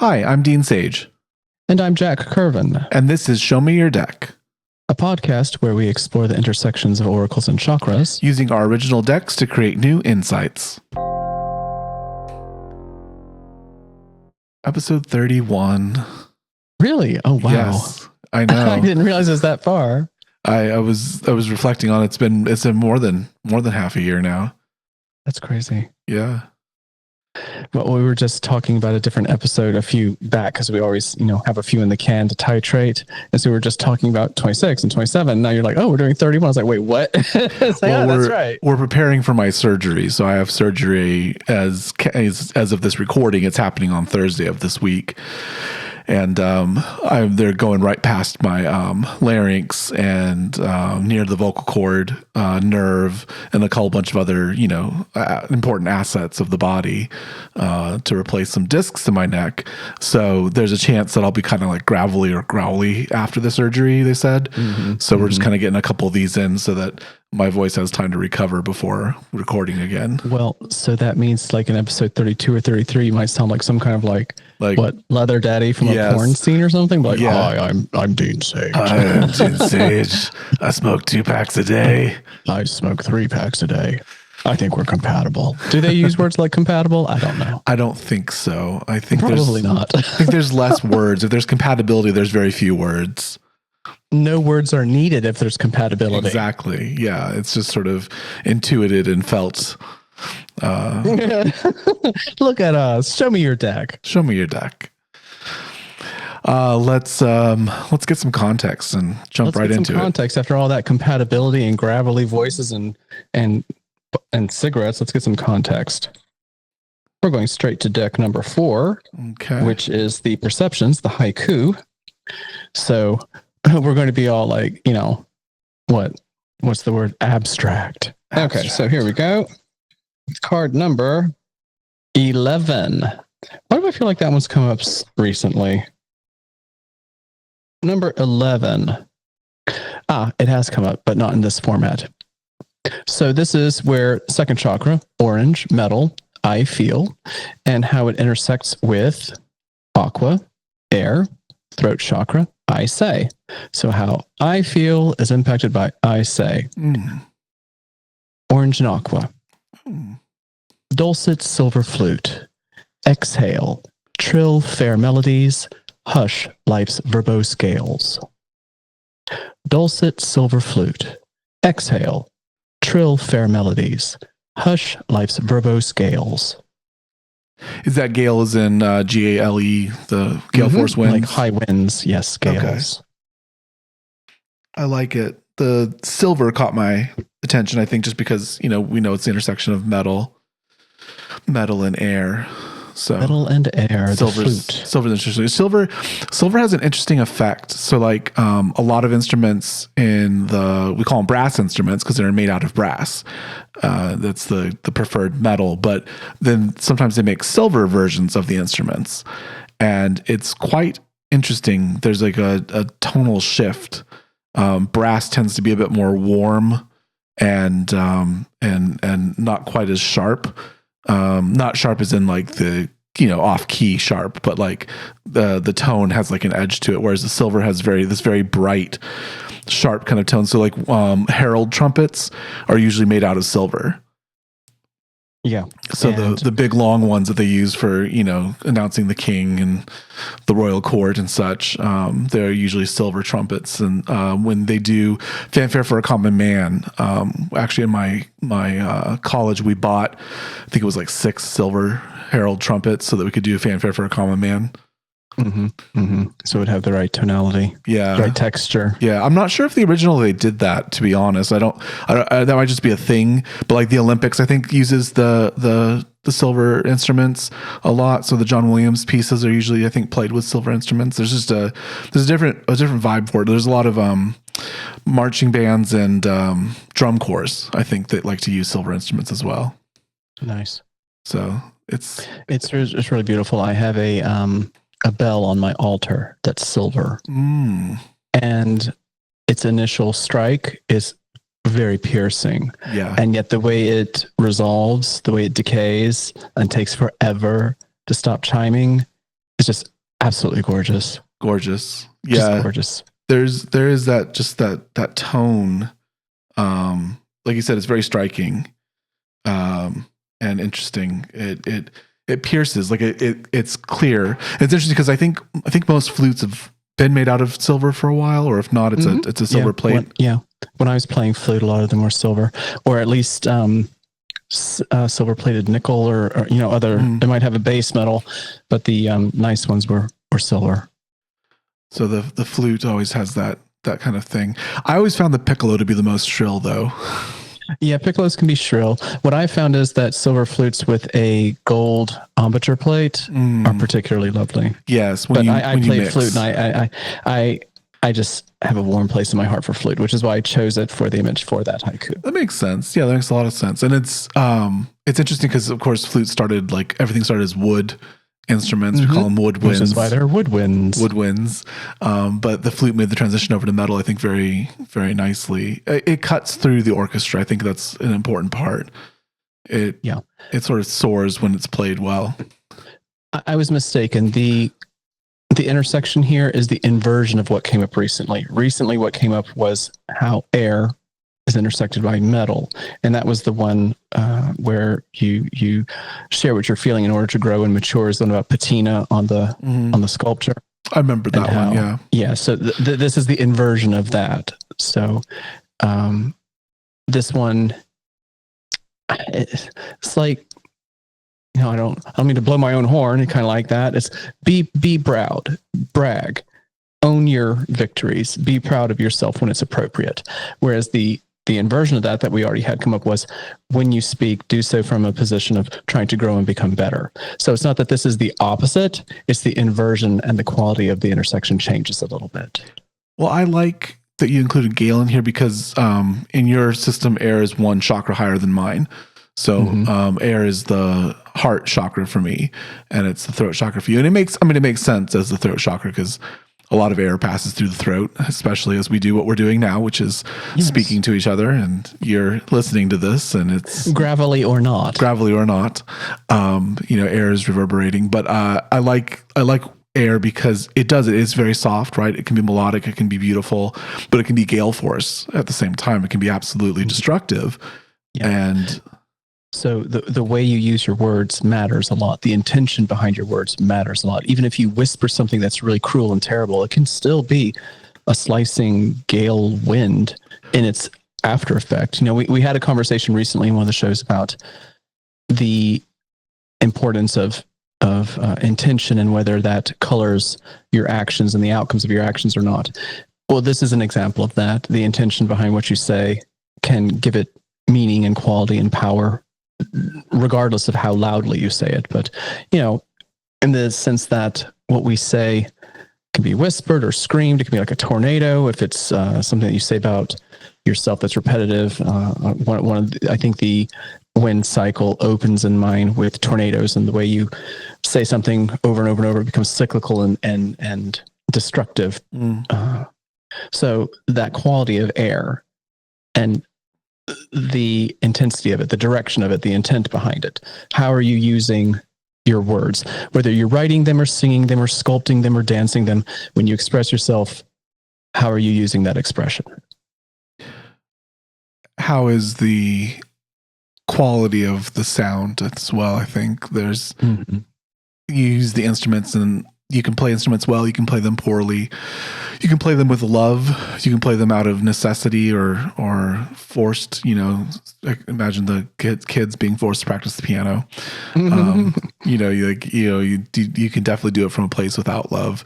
Hi, I'm Dean Sage. And I'm Jack Curvin. And this is Show Me Your Deck, a podcast where we explore the intersections of oracles and chakras, using our original decks to create new insights. Episode 31. Really? Oh, wow. Yes, I know. I didn't realize it was that far. I was reflecting on it's been more than half a year now. That's crazy. Yeah. Well, we were just talking about a different episode a few back because we always, have a few in the can to titrate. And so we were just talking about 26 and 27. Now you're like, oh, we're doing 31. I was like, wait, what? That's right. We're preparing for my surgery. So I have surgery as of this recording. It's happening on Thursday of this week. And they're going right past my larynx and near the vocal cord, nerve, and a whole bunch of other, important assets of the body to replace some discs in my neck. So there's a chance that I'll be kind of like gravelly or growly after the surgery, they said. Mm-hmm. So we're just kind of getting a couple of these in so that my voice has time to recover before recording again. Well, so that means like in episode 32 or 33, you might sound like some kind of like what, leather daddy from a porn scene or something? But hi, I'm Dean Sage. I'm Dean Sage. I smoke 2 packs a day. I smoke 3 packs a day. I think we're compatible. Do they use words like compatible? I don't know. I don't think so. I think probably not. I think there's less words. If there's compatibility, there's very few words. No words are needed if there's compatibility. Exactly. Yeah. It's just sort of intuited and felt. Look at us. Show me your deck. Show me your deck. Let's get some context and jump right into it. Context after all that compatibility and gravelly voices and cigarettes. Let's get some context. We're going straight to deck number 4, which is the Perceptions, the haiku. So we're going to be all like, what's the word? Abstract. Okay, so here we go. Card number 11. Why do I feel like that one's come up recently? Number 11. It has come up, but not in this format. So this is where second chakra, orange, metal, I feel, and how it intersects with aqua, air, throat chakra, I say. So how I feel is impacted by I say. Orange and aqua. Dulcet silver flute. Exhale. Trill fair melodies. Hush life's verbose scales. Dulcet silver flute. Exhale. Trill fair melodies. Hush life's verbose scales. Is that gale as in G-A-L-E, the gale force winds? Like high winds, yes, gales. Okay. I like it. The silver caught my attention, I think, just because, we know it's the intersection of metal and air. So metal and air, silver's interesting. Silver has an interesting effect. So like a lot of instruments we call them brass instruments because they're made out of brass. That's the preferred metal. But then sometimes they make silver versions of the instruments. And it's quite interesting. There's like a tonal shift. Brass tends to be a bit more warm and not quite as sharp. Not sharp as in like the off key sharp, but like the tone has like an edge to it, whereas the silver has this very bright, sharp kind of tone. So like herald trumpets are usually made out of silver. Yeah. So the big long ones that they use for announcing the king and the royal court and such, they're usually silver trumpets. And when they do fanfare for a common man, actually in my college we bought, I think it was like 6 silver herald trumpets so that we could do a fanfare for a common man. Mm-hmm. Mm-hmm. So it would have the right tonality, right texture. Yeah, I'm not sure if the original they did that. To be honest, I don't. That might just be a thing. But like the Olympics, I think uses the silver instruments a lot. So the John Williams pieces are usually, I think, played with silver instruments. There's just a different vibe for it. There's a lot of marching bands and drum corps, I think, that like to use silver instruments as well. Nice. So it's really beautiful. I have a bell on my altar that's silver. And its initial strike is very piercing. Yeah. And yet the way it resolves, the way it decays and takes forever to stop chiming, it's just Absolutely gorgeous. Gorgeous. Just Yeah. gorgeous. There is that tone. Like you said, it's very striking, and interesting. It pierces, like it's clear. It's interesting because I think most flutes have been made out of silver for a while, or if not, it's a silver plate. When I was playing flute, a lot of them were silver, or at least silver plated nickel, or other. They might have a base metal, but the nice ones were silver. So the flute always has that kind of thing. I always found the piccolo to be the most shrill, though. Yeah, piccolos can be shrill. What I found is that silver flutes with a gold embouchure plate are particularly lovely. Yes, I played flute, and I just have a warm place in my heart for flute, which is why I chose it for the image for that haiku. That makes sense. Yeah, that makes a lot of sense. And it's interesting because, of course, flute started, like, everything started as wood instruments. We call them woodwinds. Which is why they're woodwinds. Woodwinds. But the flute made the transition over to metal, I think, very, very nicely. It cuts through the orchestra. I think that's an important part. It sort of soars when it's played well. I was mistaken. The intersection here is the inversion of what came up recently. Recently, what came up was how air is intersected by metal, and that was the one where you share what you're feeling in order to grow and mature. Is the one about patina on the sculpture. I remember that one. Yeah. So this is the inversion of that. So this one, it's like, I don't mean to blow my own horn. It's kind of like that. It's be proud, brag, own your victories, be proud of yourself when it's appropriate. Whereas the inversion of that we already had come up was, when you speak, do so from a position of trying to grow and become better. So it's not that this is the opposite, it's the inversion, and the quality of the intersection changes a little bit. Well, I like that you included Gale in here because in your system, air is one chakra higher than mine. So air is the heart chakra for me, and it's the throat chakra for you. And it makes sense as the throat chakra because a lot of air passes through the throat, especially as we do what we're doing now, which is speaking to each other, and you're listening to this, and it's gravelly or not, air is reverberating. But I like air because it's very soft, right? It can be melodic, it can be beautiful, but it can be gale force at the same time. It can be absolutely destructive. Yeah. And so the way you use your words matters a lot. The intention behind your words matters a lot. Even if you whisper something that's really cruel and terrible, it can still be a slicing gale wind in its after effect. We had a conversation recently in one of the shows about the importance of intention and whether that colors your actions and the outcomes of your actions or not. Well, this is an example of that. The intention behind what you say can give it meaning and quality and power, regardless of how loudly you say it. But, in the sense that what we say can be whispered or screamed, it can be like a tornado. If it's something that you say about yourself that's repetitive, I think the wind cycle opens in mine with tornadoes, and the way you say something over and over and over, it becomes cyclical and destructive. So that quality of air and the intensity of it, the direction of it, the intent behind it. How are you using your words? Whether you're writing them or singing them or sculpting them or dancing them, when you express yourself, how are you using that expression? How is the quality of the sound as well? I think there's, you use the instruments, and you can play instruments well, you can play them poorly. You can play them with love. You can play them out of necessity or forced, imagine the kids being forced to practice the piano. You can definitely do it from a place without love.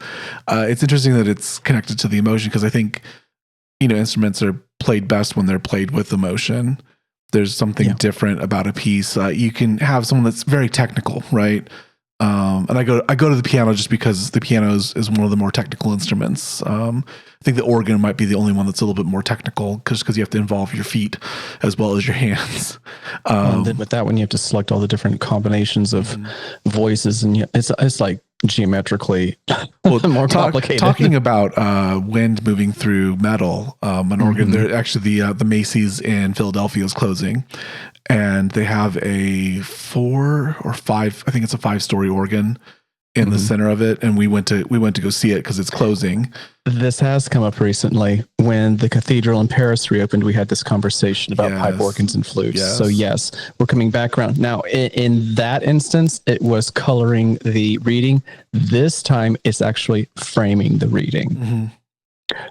It's interesting that it's connected to the emotion, because I think, instruments are played best when they're played with emotion. There's something different about a piece. You can have someone that's very technical, right? And I go to the piano just because the piano is one of the more technical instruments. I think the organ might be the only one that's a little bit more technical because you have to involve your feet as well as your hands. And then with that one, you have to select all the different combinations of voices, and it's like geometrically more complicated. Talking about wind moving through metal, an organ. There actually the Macy's in Philadelphia is closing, and they have a 4 or 5. I think it's a 5-story organ in the center of it, and we went to go see it because it's closing. This has come up recently. When the cathedral in Paris reopened, we had this conversation about pipe organs and flutes. So yes, we're coming back around. Now, in that instance, it was coloring the reading. This time, it's actually framing the reading. Mm-hmm.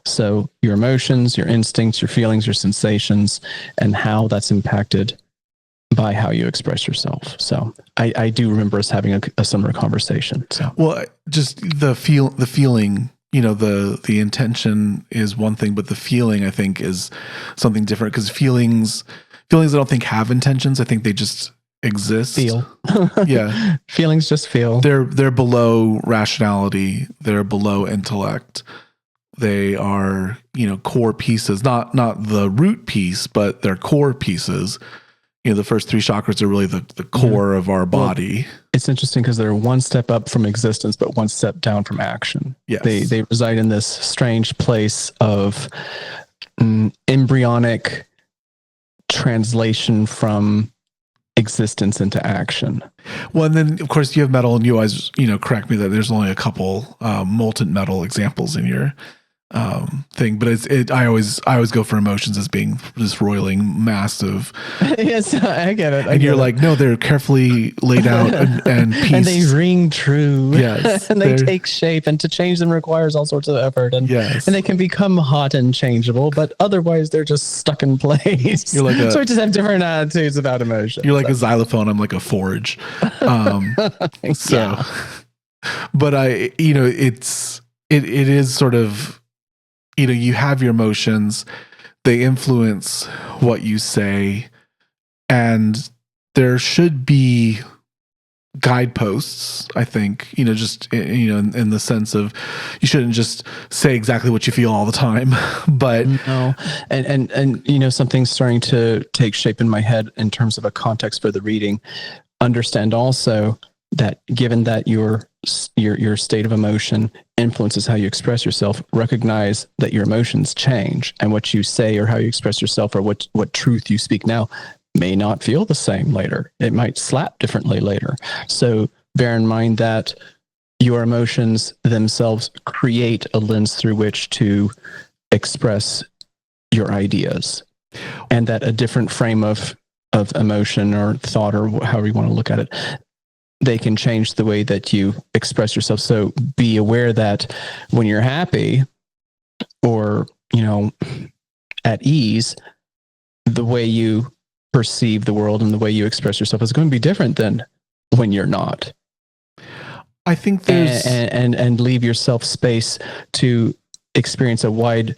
So your emotions, your instincts, your feelings, your sensations, and how that's impacted by how you express yourself. So I do remember us having a similar conversation. So, well, just the feeling, the intention is one thing, but the feeling, I think, is something different, because feelings I don't think have intentions. I think they just exist. Feel. Yeah. Feelings just feel. They're below rationality. They're below intellect. They are, core pieces, not the root piece, but they're core pieces. The first three chakras are really the core of our body. Well, it's interesting because they're one step up from existence, but one step down from action. Yes. They reside in this strange place of embryonic translation from existence into action. Well, and then of course you have metal, and you always, correct me that there's only a couple molten metal examples in your thing, but I always go for emotions as being this roiling massive. Yes, I get it. And you're like, no, they're carefully laid out and pieced. And they ring true. Yes. And they take shape, and to change them requires all sorts of effort. And and they can become hot and changeable, but otherwise they're just stuck in place. You're like so we just have different attitudes about emotion. You're like a xylophone. I'm like a forge. But it is sort of, you have your emotions, they influence what you say, and there should be guideposts, I think, just, in the sense of you shouldn't just say exactly what you feel all the time, but no. And something's starting to take shape in my head in terms of a context for the reading. Understand also that given that your state of emotion influences how you express yourself, recognize that your emotions change, and what you say or how you express yourself or what truth you speak now may not feel the same later. It might slap differently later. So bear in mind that your emotions themselves create a lens through which to express your ideas, and that a different frame of emotion or thought, or however you want to look at it, they can change the way that you express yourself. So be aware that when you're happy or, at ease, the way you perceive the world and the way you express yourself is going to be different than when you're not. I think there's... And leave yourself space to experience a wide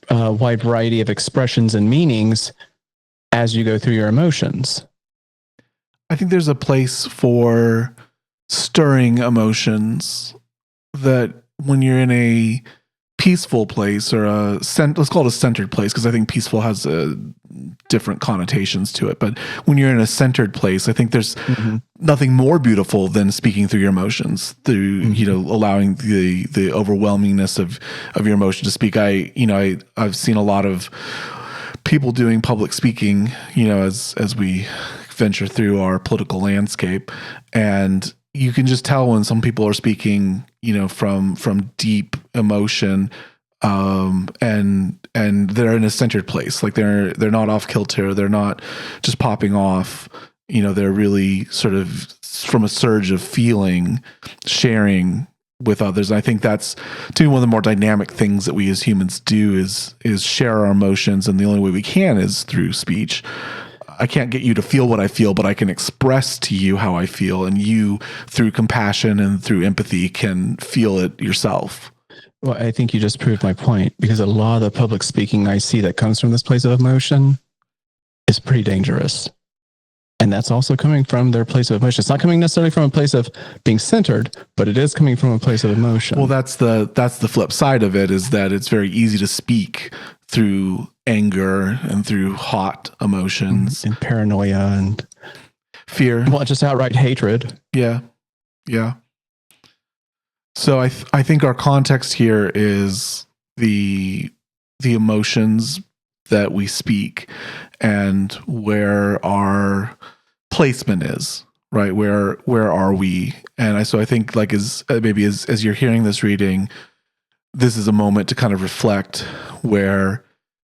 variety of expressions and meanings as you go through your emotions. I think there's a place for stirring emotions, that when you're in a peaceful place, or let's call it a centered place, because I think peaceful has different connotations to it. But when you're in a centered place, I think there's nothing more beautiful than speaking through your emotions, through allowing the overwhelmingness of your emotion to speak. I've seen a lot of people doing public speaking, as we venture through our political landscape, and you can just tell when some people are speaking, from deep emotion, and they're in a centered place. Like they're not off kilter. They're not just popping off. They're really sort of from a surge of feeling, sharing with others. And I think that's, to me, one of the more dynamic things that we as humans do is share our emotions, and the only way we can is through speech. I can't get you to feel what I feel, but I can express to you how I feel, and you, through compassion and through empathy, can feel it yourself. Well, I think you just proved my point, because a lot of the public speaking I see that comes from this place of emotion is pretty dangerous. And that's also coming from their place of emotion. It's not coming necessarily from a place of being centered, but it is coming from a place of emotion. Well, that's the flip side of it, is that it's very easy to speak through anger and through hot emotions and paranoia and fear. Well, just outright hatred. Yeah. So I think our context here is the emotions that we speak and where our placement is, right? Where are we? And so I think like as you're hearing this reading, this is a moment to kind of reflect where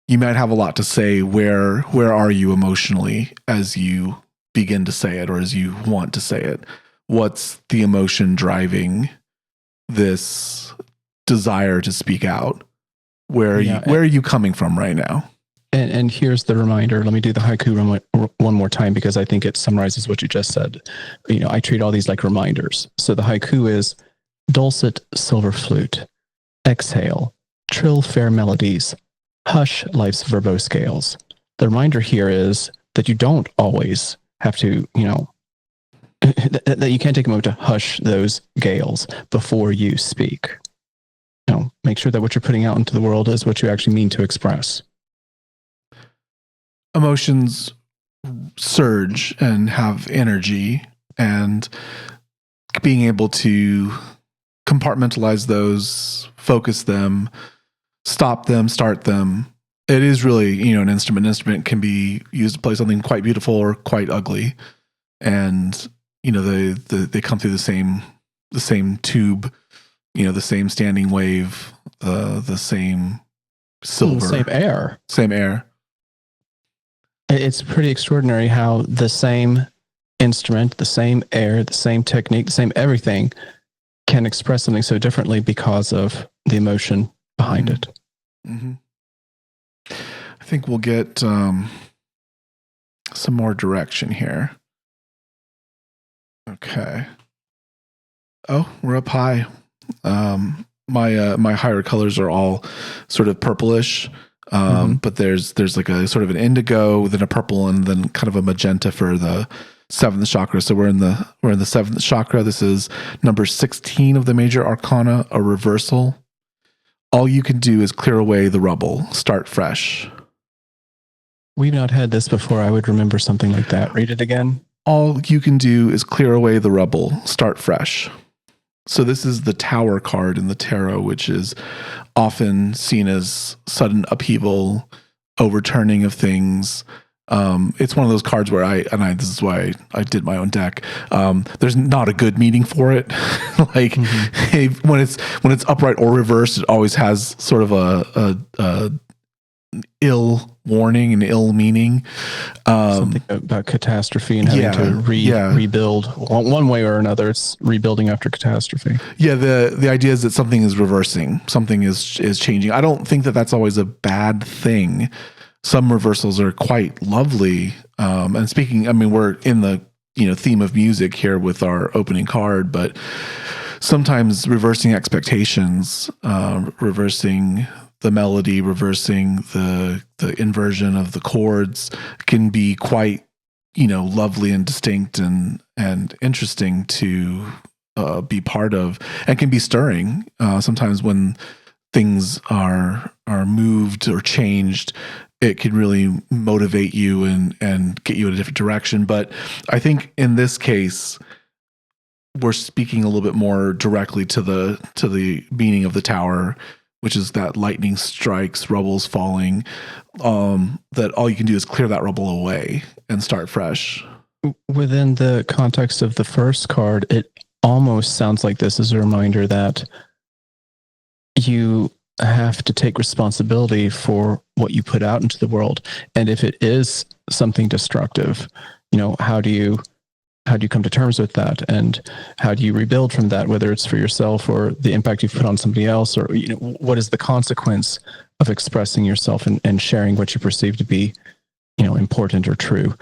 you might have a lot to say. Where are you emotionally as you begin to say it, or as you want to say it? What's the emotion driving this desire to speak out? Where are you coming from right now? And here's the reminder. Let me do the haiku one more time, because I think it summarizes what you just said. I treat all these like reminders. So the haiku is: dulcet silver flute, exhale, trill fair melodies, hush life's verbose scales. The reminder here is that you don't always have to, that you can't take a moment to hush those gales before you speak. Make sure that what you're putting out into the world is what you actually mean to express. Emotions surge and have energy, and being able to compartmentalize those, focus them, stop them, start them. It is really, an instrument. An instrument can be used to play something quite beautiful or quite ugly. And, they come through the same tube, the same standing wave, the same silver. Same air. It's pretty extraordinary how the same instrument, the same air, the same technique, the same everything can express something so differently because of the emotion behind it. Mm-hmm. I think we'll get some more direction here. Okay. Oh, we're up high. My higher colors are all sort of purplish, but there's like a sort of an indigo, then a purple, and then kind of a magenta for the seventh chakra. So we're in the seventh chakra. This is number 16 of the major arcana, a reversal. All you can do is clear away the rubble, start fresh. We've not had this before. I would remember something like that. Read it again. All you can do is clear away the rubble, start fresh. So this is the Tower card in the tarot, which is often seen as sudden upheaval, overturning of things. It's one of those cards where this is why I did my own deck. There's not a good meaning for it. Like when it's upright or reversed, it always has sort of a ill warning and ill meaning. Something about catastrophe and having to rebuild one way or another. It's rebuilding after catastrophe. Yeah, the idea is that something is reversing, something is changing. I don't think that that's always a bad thing. Some reversals are quite lovely. And speaking, we're in the theme of music here with our opening card, but sometimes reversing expectations, reversing the melody, reversing the inversion of the chords can be quite, lovely and distinct and interesting to be part of, and can be stirring. Sometimes when things are moved or changed, it can really motivate you and get you in a different direction. But I think in this case, we're speaking a little bit more directly to the meaning of the Tower, which is that lightning strikes, rubble's falling, that all you can do is clear that rubble away and start fresh. Within the context of the first card, it almost sounds like this is a reminder that you have to take responsibility for what you put out into the world. And if it is something destructive, how do you come to terms with that? And how do you rebuild from that, whether it's for yourself or the impact you've put on somebody else, or, what is the consequence of expressing yourself and sharing what you perceive to be, important or true?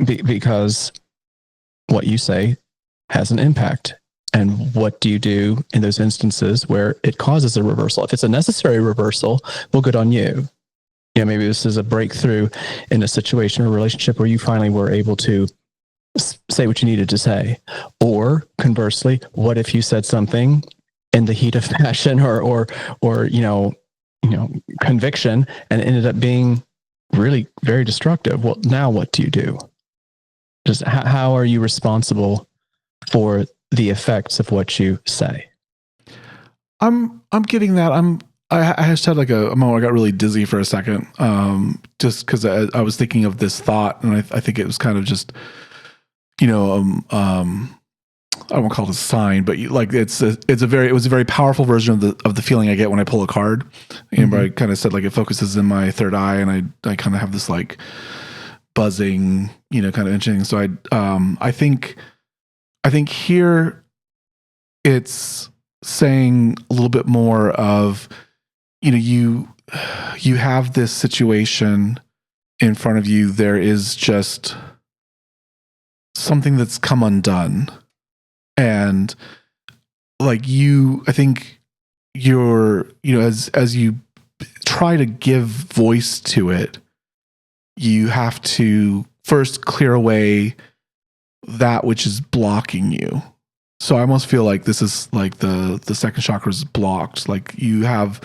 Because what you say has an impact. And what do you do in those instances where it causes a reversal? If it's a necessary reversal, well, good on you. Maybe this is a breakthrough in a situation or relationship where you finally were able to say what you needed to say. Or conversely, what if you said something in the heat of passion or conviction and it ended up being really very destructive? Well, now what do you do? Just how are you responsible for the effects of what you say? I'm getting that. I just had like a moment. I got really dizzy for a second, just because I was thinking of this thought, and I think it was kind of just, you know, I won't call it a sign, but like it was a very powerful version of the feeling I get when I pull a card. And I kind of said like it focuses in my third eye, and I kind of have this like buzzing, you know, kind of interesting. So I think here it's saying a little bit more of, you know, you have this situation in front of you. There is just something that's come undone. And like I think you're, you know, as you try to give voice to it, you have to first clear away that which is blocking you. So I almost feel like this is like the second chakra is blocked. Like you have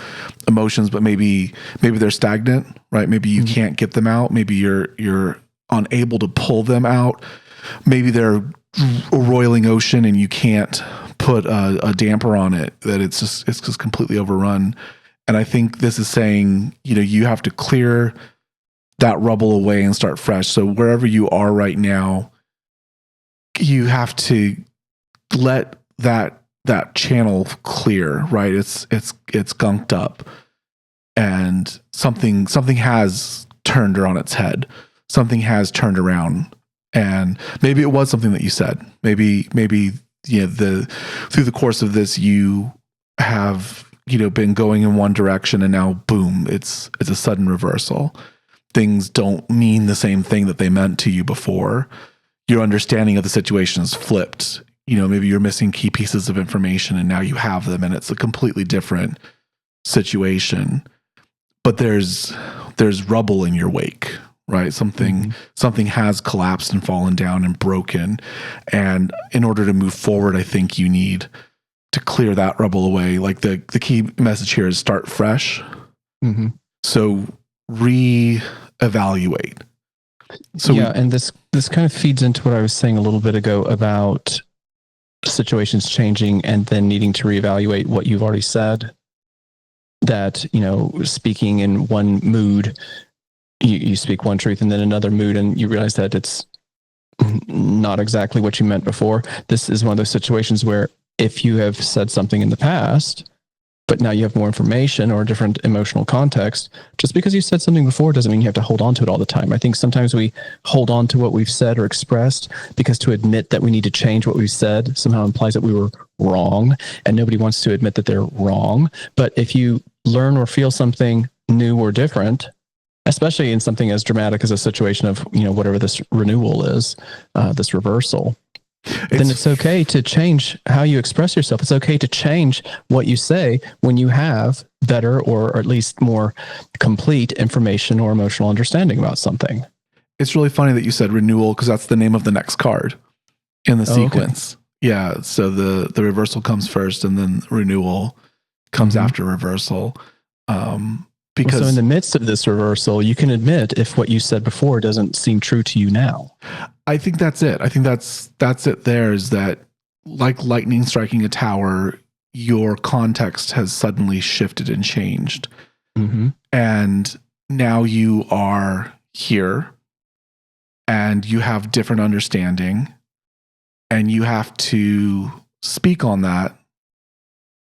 emotions, but maybe they're stagnant, right? Maybe you can't get them out. Maybe you're unable to pull them out. Maybe they're a roiling ocean and you can't put a damper on it, that it's just completely overrun. And I think this is saying, you know, you have to clear that rubble away and start fresh. So wherever you are right now, you have to let that channel clear, right? It's gunked up, and something has turned her on its head. Something has turned around. And maybe it was something that you said. Maybe you know, through the course of this, you have, you know, been going in one direction, and now boom, it's a sudden reversal. Things don't mean the same thing that they meant to you before. Your understanding of the situation is flipped. You know, maybe you're missing key pieces of information, and now you have them, and it's a completely different situation. But there's rubble in your wake. Right. Something has collapsed and fallen down and broken. And in order to move forward, I think you need to clear that rubble away. Like the key message here is start fresh. So reevaluate. So yeah. And this kind of feeds into what I was saying a little bit ago about situations changing and then needing to reevaluate what you've already said. That, you know, speaking in one mood, you speak one truth, and then another mood, and you realize that it's not exactly what you meant before. This is one of those situations where if you have said something in the past, but now you have more information or a different emotional context, just because you said something before doesn't mean you have to hold on to it all the time. I think sometimes we hold on to what we've said or expressed because to admit that we need to change what we've said somehow implies that we were wrong, and nobody wants to admit that they're wrong. But if you learn or feel something new or different, especially in something as dramatic as a situation of, you know, whatever this renewal is, this reversal, then it's okay to change how you express yourself. It's okay to change what you say when you have better or at least more complete information or emotional understanding about something. It's really funny that you said renewal, because that's the name of the next card in the sequence. Okay. Yeah. So the reversal comes first, and then renewal comes after reversal. Because so in the midst of this reversal, you can admit if what you said before doesn't seem true to you now. I think that's it. I think that's it there, is that like lightning striking a tower, your context has suddenly shifted and changed. And now you are here, and you have different understanding, and you have to speak on that.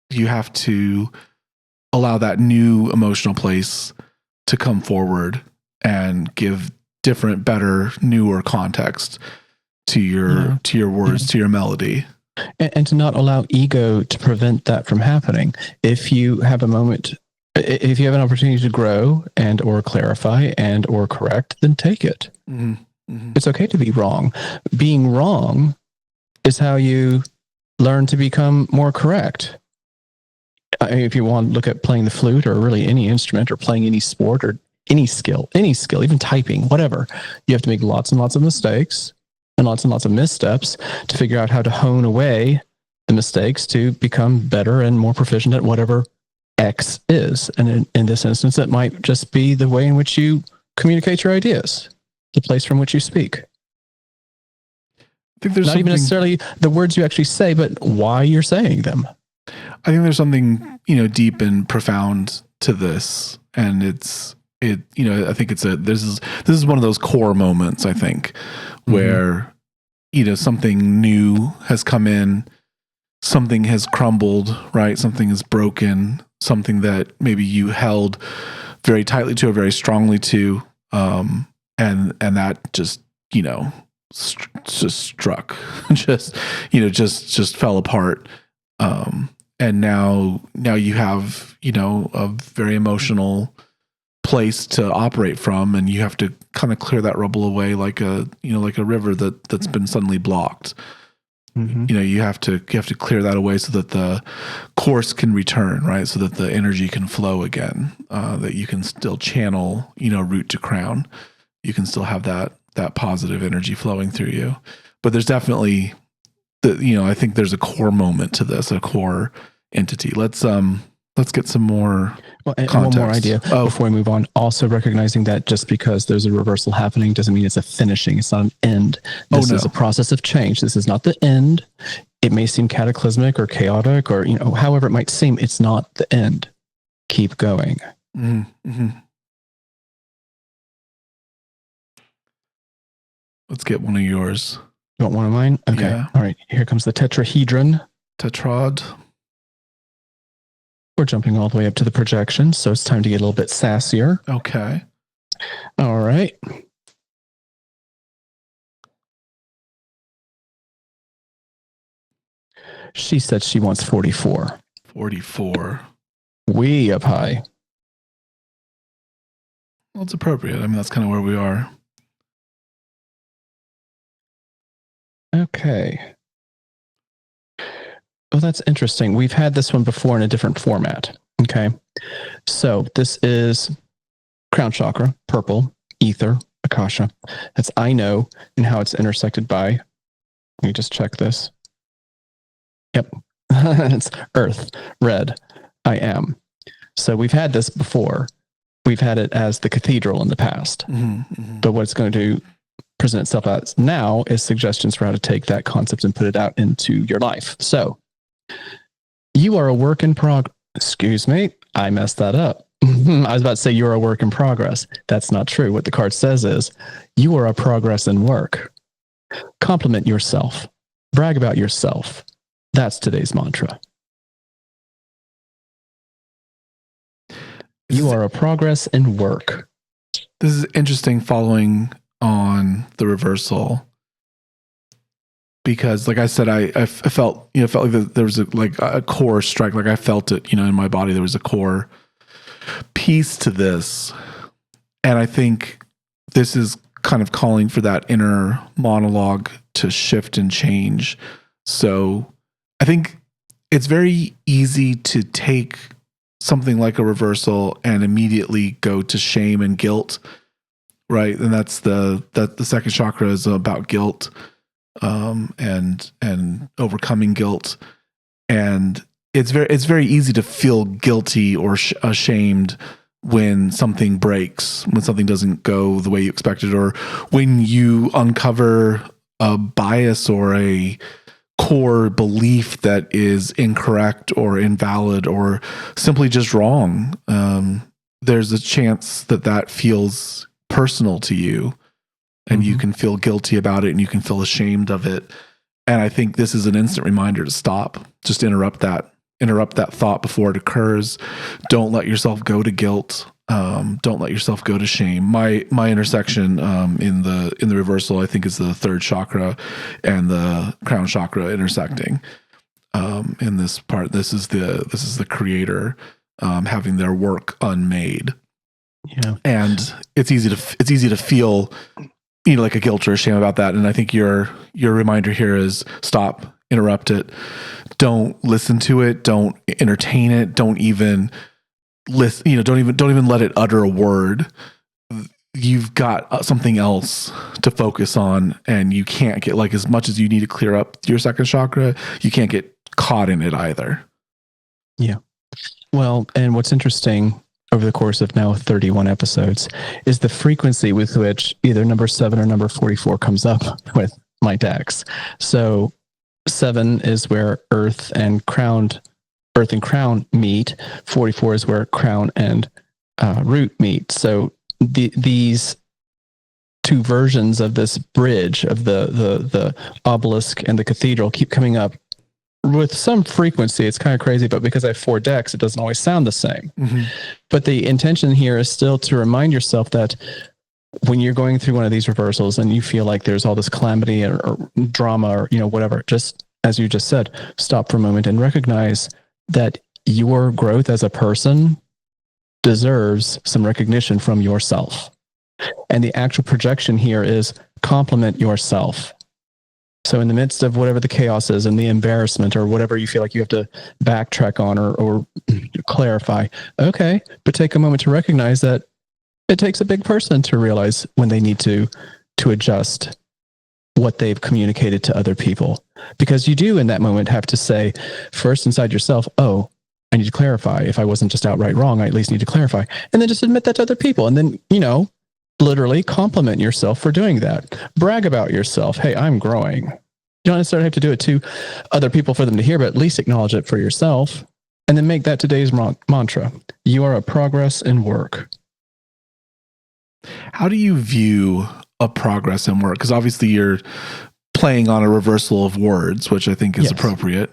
You have to allow that new emotional place to come forward and give different, better, newer context to your words, to your melody. And to not allow ego to prevent that from happening. If you have a moment, if you have an opportunity to grow and or clarify and or correct, then take it. It's okay to be wrong. Being wrong is how you learn to become more correct. If you want to look at playing the flute or really any instrument or playing any sport or any skill, even typing, whatever, you have to make lots and lots of mistakes and lots of missteps to figure out how to hone away the mistakes to become better and more proficient at whatever X is. And in this instance, it might just be the way in which you communicate your ideas, the place from which you speak. I think there's not even necessarily the words you actually say, but why you're saying them. I think there's something, deep and profound to this, and I think this is one of those core moments, I think, where something new has come in, something has crumbled, right? Something is broken, something that maybe you held very tightly to or very strongly to, and that just just struck, just fell apart, and now you have a very emotional place to operate from, and you have to kind of clear that rubble away like a river that's been suddenly blocked. Mm-hmm. You have to clear that away so that the course can return, right? So that the energy can flow again, that you can still channel, root to crown. You can still have that positive energy flowing through you. But there's definitely I think there's a core moment to this, a core entity. Let's get some more context. One more idea before we move on. Also recognizing that just because there's a reversal happening doesn't mean it's a finishing. It's not an end. This is a process of change. This is not the end. It may seem cataclysmic or chaotic or, however it might seem. It's not the end. Keep going. Mm-hmm. Let's get one of yours. You want one of mine? Okay. Yeah. All right. Here comes the tetrahedron. Tetrad. We're jumping all the way up to the projection, so it's time to get a little bit sassier. Okay. All right. She said she wants 44. 44. Way up high. Well, it's appropriate. I mean, that's kind of where we are. Okay. Well, that's interesting. We've had this one before in a different format. Okay. So this is crown chakra, purple, ether, akasha. That's I know, and how it's intersected by. Let me just check this. Yep. It's earth, red, I am. So we've had this before. We've had it as the cathedral in the past. Mm-hmm. But what it's going to present itself as now is suggestions for how to take that concept and put it out into your life. So you are a work in progress. Excuse me, I messed that up. I was about to say you're a work in progress. That's not true. What the card says is you are a progress in work. Compliment yourself. Brag about yourself. That's today's mantra. You are a progress in work. This is interesting following on the reversal, because like I said, I felt like there was a core strike. Like I felt it, in my body. There was a core piece to this. And I think this is kind of calling for that inner monologue to shift and change. So I think it's very easy to take something like a reversal and immediately go to shame and guilt, right? And that's the second chakra is about guilt, and overcoming guilt. And it's very easy to feel guilty or ashamed when something breaks, when something doesn't go the way you expected, or when you uncover a bias or a core belief that is incorrect or invalid or simply just wrong. There's a chance that feels personal to you, and you can feel guilty about it, and you can feel ashamed of it. And I think this is an instant reminder to stop, just interrupt that thought before it occurs. Don't let yourself go to guilt. Don't let yourself go to shame. My intersection in the reversal, I think, is the third chakra and the crown chakra intersecting. In this part, this is the creator having their work unmade. Yeah, and it's easy to feel like a guilt or a shame about that. And I think your reminder here is stop, interrupt it, don't listen to it, don't entertain it, don't even listen, don't even let it utter a word. You've got something else to focus on, and you can't get, like, as much as you need to clear up your second chakra, you can't get caught in it either. Yeah. Well, and what's interesting over the course of now 31 episodes is the frequency with which either number 7 or number 44 comes up with my decks. So 7 is where earth and crown meet. 44 is where crown and root meet. So these two versions of this bridge of the obelisk and the cathedral keep coming up with some frequency. It's kind of crazy, but because I have 4 decks, it doesn't always sound the same. Mm-hmm. But the intention here is still to remind yourself that when you're going through one of these reversals and you feel like there's all this calamity or drama or, whatever, just as you just said, stop for a moment and recognize that your growth as a person deserves some recognition from yourself. And the actual projection here is compliment yourself. So in the midst of whatever the chaos is and the embarrassment or whatever you feel like you have to backtrack on or clarify, okay, but take a moment to recognize that it takes a big person to realize when they need to adjust what they've communicated to other people. Because you do in that moment have to say first inside yourself, oh, I need to clarify. If I wasn't just outright wrong, I at least need to clarify. And then just admit that to other people. And then, literally compliment yourself for doing that. Brag about yourself. Hey, I'm growing. You don't necessarily have to do it to other people for them to hear, but at least acknowledge it for yourself. And then make that today's mantra. You are a progress in work. How do you view a progress in work? Because obviously you're playing on a reversal of words, which I think is appropriate.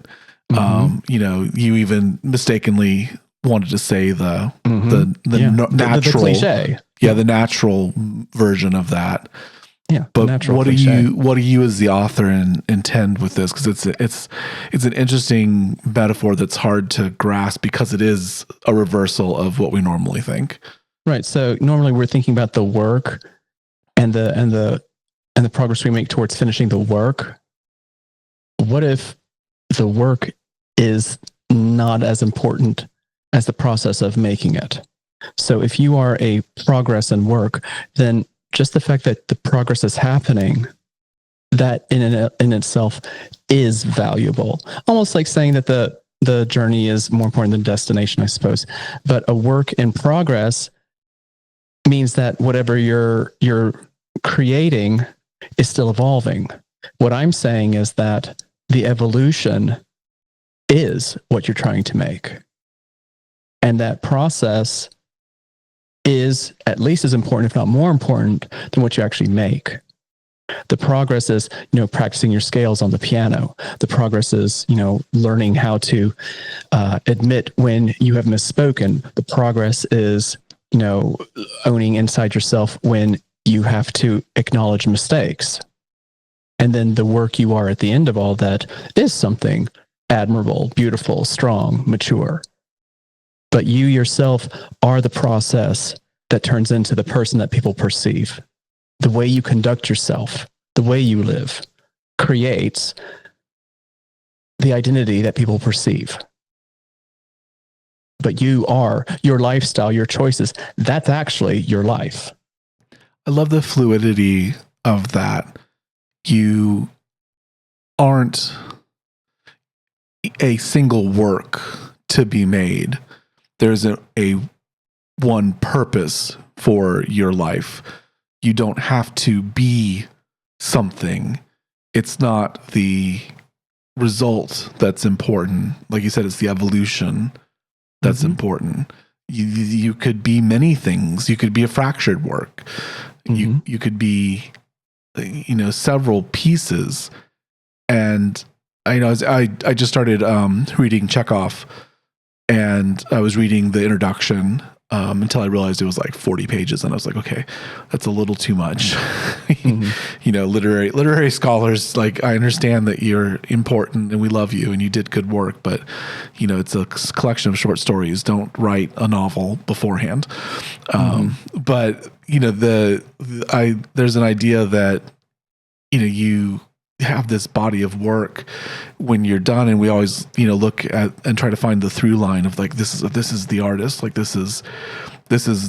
Mm-hmm. You even mistakenly wanted to say the natural the cliche. Yeah, the natural version of that. Yeah, but what do you as the author intend with this? Because it's an interesting metaphor that's hard to grasp because it is a reversal of what we normally think. Right. So normally we're thinking about the work and the progress we make towards finishing the work. What if the work is not as important as the process of making it? So if you are a progress in work, then just the fact that the progress is happening, that in itself is valuable. Almost like saying that the journey is more important than destination, I suppose. But a work in progress means that whatever you're creating is still evolving. What I'm saying is that the evolution is what you're trying to make. And that process is at least as important, if not more important, than what you actually make. The progress is, practicing your scales on the piano. The progress is, learning how to admit when you have misspoken. The progress is, owning inside yourself when you have to acknowledge mistakes. And then the work you are at the end of all that is something admirable, beautiful, strong, mature. But you yourself are the process that turns into the person that people perceive. The way you conduct yourself, the way you live, creates the identity that people perceive. But you are your lifestyle, your choices. That's actually your life. I love the fluidity of that. You aren't a single work to be made. There's a one purpose for your life. You don't have to be something. It's not the result that's important. Like you said, it's the evolution that's important. You could be many things. You could be a fractured work. You could be, several pieces. And I just started reading Chekhov, and I was reading the introduction until I realized it was like 40 pages, and I was like, okay, that's a little too much. Literary scholars, like, I understand that you're important and we love you and you did good work, but it's a collection of short stories. Don't write a novel beforehand. But there's an idea that you have this body of work when you're done, and we always look at and try to find the through line of like, this is the artist, like this is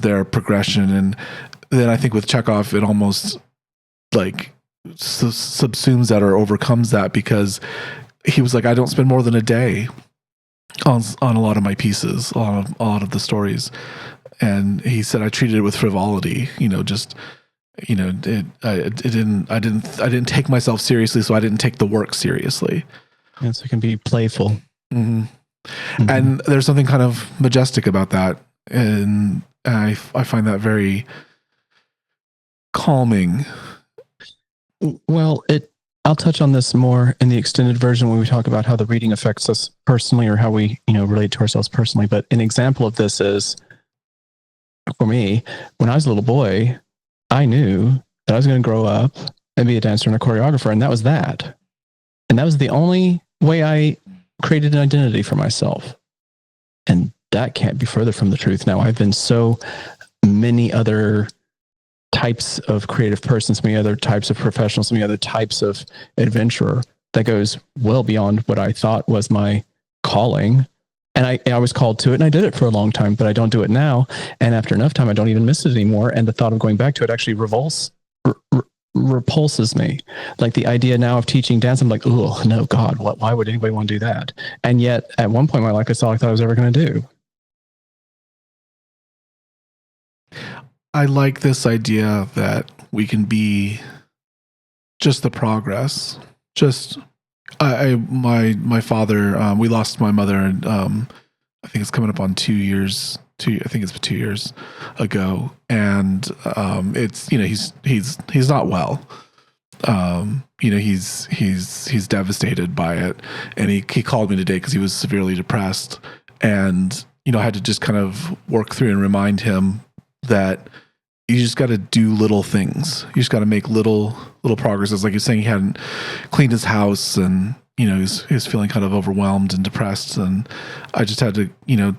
their progression. And then I think with Chekhov it almost like subsumes that or overcomes that, because he was like, I don't spend more than a day on a lot of my pieces, on a lot of the stories. And he said, I treated it with frivolity, I didn't take myself seriously, so I didn't take the work seriously. And so it can be playful. And there's something kind of majestic about that, and I find that very calming. Well, I'll touch on this more in the extended version when we talk about how the reading affects us personally or how we, relate to ourselves personally. But an example of this is, for me, when I was a little boy, I knew that I was going to grow up and be a dancer and a choreographer, and that was that. And that was the only way I created an identity for myself. And that can't be further from the truth now. I've been so many other types of creative persons, many other types of professionals, many other types of adventurer that goes well beyond what I thought was my calling. And I was called to it and I did it for a long time, but I don't do it now. And after enough time, I don't even miss it anymore. And the thought of going back to it actually repulses me. Like the idea now of teaching dance, I'm like, oh no, God, why would anybody want to do that? And yet at one point in my life, it's all I thought I was ever going to do. I like this idea that we can be just the progress. Just my father, we lost my mother, and I think it's coming up on 2 years. I think it's 2 years ago, and it's he's not well. He's devastated by it, and he called me today because he was severely depressed, and I had to just kind of work through and remind him that you just got to do little things. You just got to make little progresses. Like you're saying, he hadn't cleaned his house, and he was feeling kind of overwhelmed and depressed. And I just had to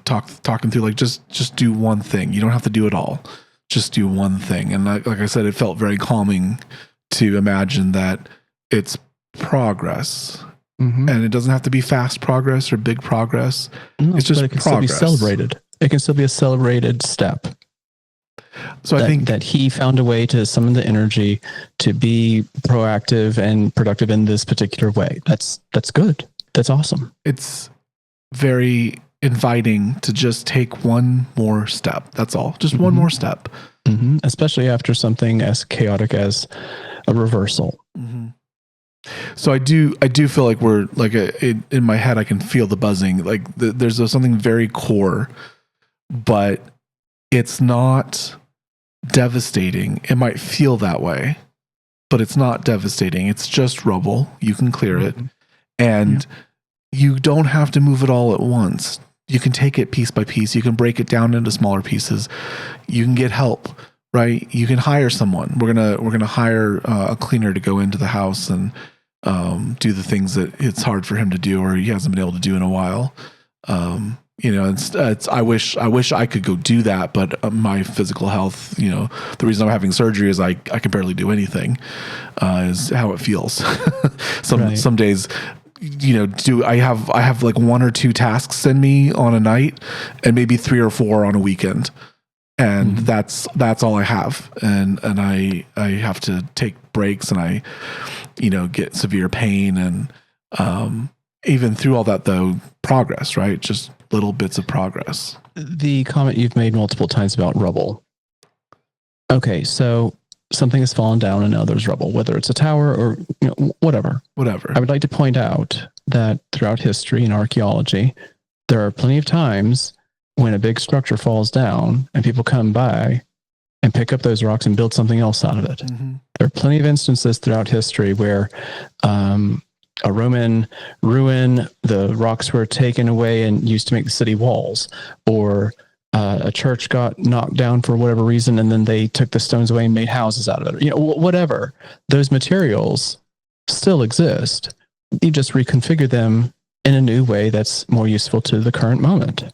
talk him through, like, just do one thing. You don't have to do it all. Just do one thing. And like I said, it felt very calming to imagine that it's progress. Mm-hmm. And it doesn't have to be fast progress or big progress. No, it's just but it can progress. Still be celebrated. It can still be a celebrated step. So I think that he found a way to summon the energy to be proactive and productive in this particular way. That's good. That's awesome. It's very inviting to just take one more step. That's all. Just one more step. Mm-hmm. Especially after something as chaotic as a reversal. Mm-hmm. So I do feel like we're like in my head, I can feel the buzzing. Like there's something very core, but it's not devastating. It might feel that way, but it's not devastating. It's just rubble. You can clear it, and you don't have to move it all at once. You can take it piece by piece. You can break it down into smaller pieces. You can get help, right? You can hire someone. We're gonna hire a cleaner to go into the house and do the things that it's hard for him to do or he hasn't been able to do in a while. It's I wish I could go do that, but my physical health, the reason I'm having surgery is I can barely do anything, is how it feels. Some days, I have like 1 or 2 tasks in me on a night and maybe 3 or 4 on a weekend. And that's all I have. And I have to take breaks and I, get severe pain and, even through all that though, progress, right? Just little bits of progress. The comment you've made multiple times about rubble. Okay, so something has fallen down and now there's rubble, whether it's a tower or whatever. I would like to point out that throughout history and archaeology, there are plenty of times when a big structure falls down and people come by and pick up those rocks and build something else out of it. Mm-hmm. There are plenty of instances throughout history where a Roman ruin, the rocks were taken away and used to make the city walls, or a church got knocked down for whatever reason, and then they took the stones away and made houses out of it. Whatever. Those materials still exist. You just reconfigure them in a new way that's more useful to the current moment.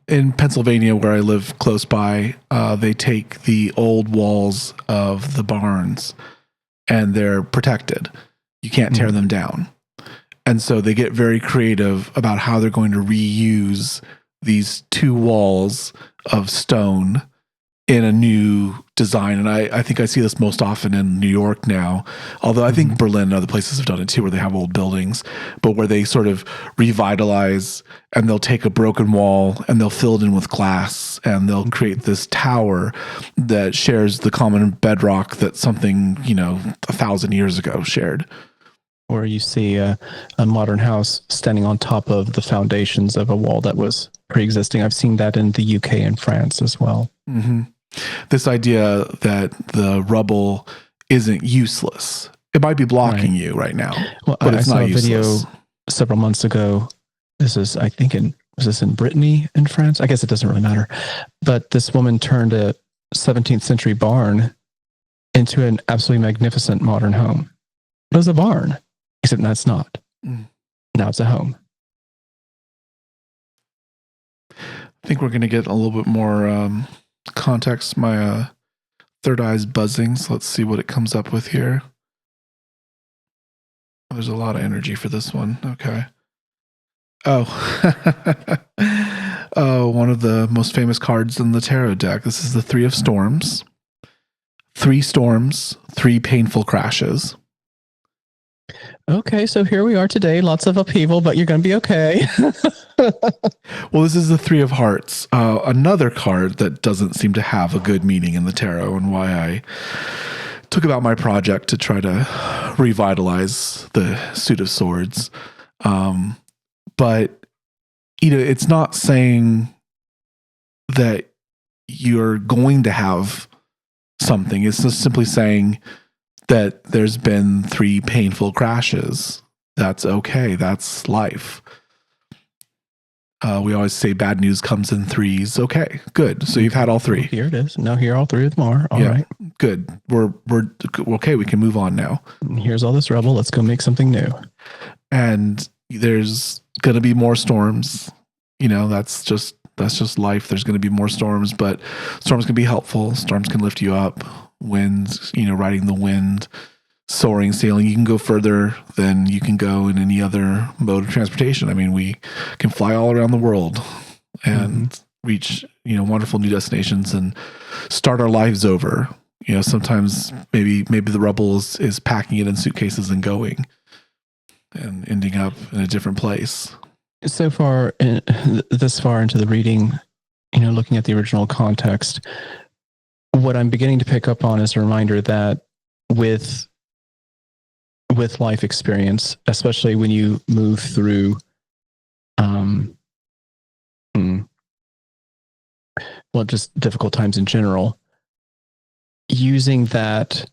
In Pennsylvania, where I live close by, they take the old walls of the barns and they're protected. You can't tear them down. And so they get very creative about how they're going to reuse these 2 walls of stone in a new design. And I think I see this most often in New York now, although I think Berlin and other places have done it too, where they have old buildings, but where they sort of revitalize and they'll take a broken wall and they'll fill it in with glass and they'll create this tower that shares the common bedrock that something, 1,000 years ago shared. Or you see a modern house standing on top of the foundations of a wall that was pre-existing. I've seen that in the UK and France as well. Mm-hmm. This idea that the rubble isn't useless. It might be blocking you right now, but it's not useless. I saw a video several months ago. This is, I think, was this in Brittany in France? I guess it doesn't really matter. But this woman turned a 17th century barn into an absolutely magnificent modern home. It was a barn, except now it's not. Now it's a home. I think we're going to get a little bit more context. My third eye's buzzing, so let's see what it comes up with here. There's a lot of energy for this one. Okay. Oh. Oh, one of the most famous cards in the tarot deck. This is the Three of Storms. 3 storms, 3 painful crashes. Okay, so here we are today. Lots of upheaval, but you're going to be okay. Well, this is the 3 of Hearts. Another card that doesn't seem to have a good meaning in the tarot, and why I took about my project to try to revitalize the Suit of Swords. But, it's not saying that you're going to have something. It's just simply saying that there's been 3 painful crashes. That's okay. That's life. We always say bad news comes in 3s. Okay, good. So you've had all 3. Here it is. Now here all 3 of them are. All right. Good. We're okay. We can move on now. Here's all this rubble. Let's go make something new. And there's going to be more storms. That's just life. There's going to be more storms, but storms can be helpful. Storms can lift you up. Winds, riding the wind, soaring, sailing. You can go further than you can go in any other mode of transportation. I mean, we can fly all around the world and reach, wonderful new destinations and start our lives over. Sometimes maybe the rubble is packing it in suitcases and going and ending up in a different place. So far, this far into the reading, looking at the original context, what I'm beginning to pick up on is a reminder that with life experience, especially when you move through, just difficult times in general, using that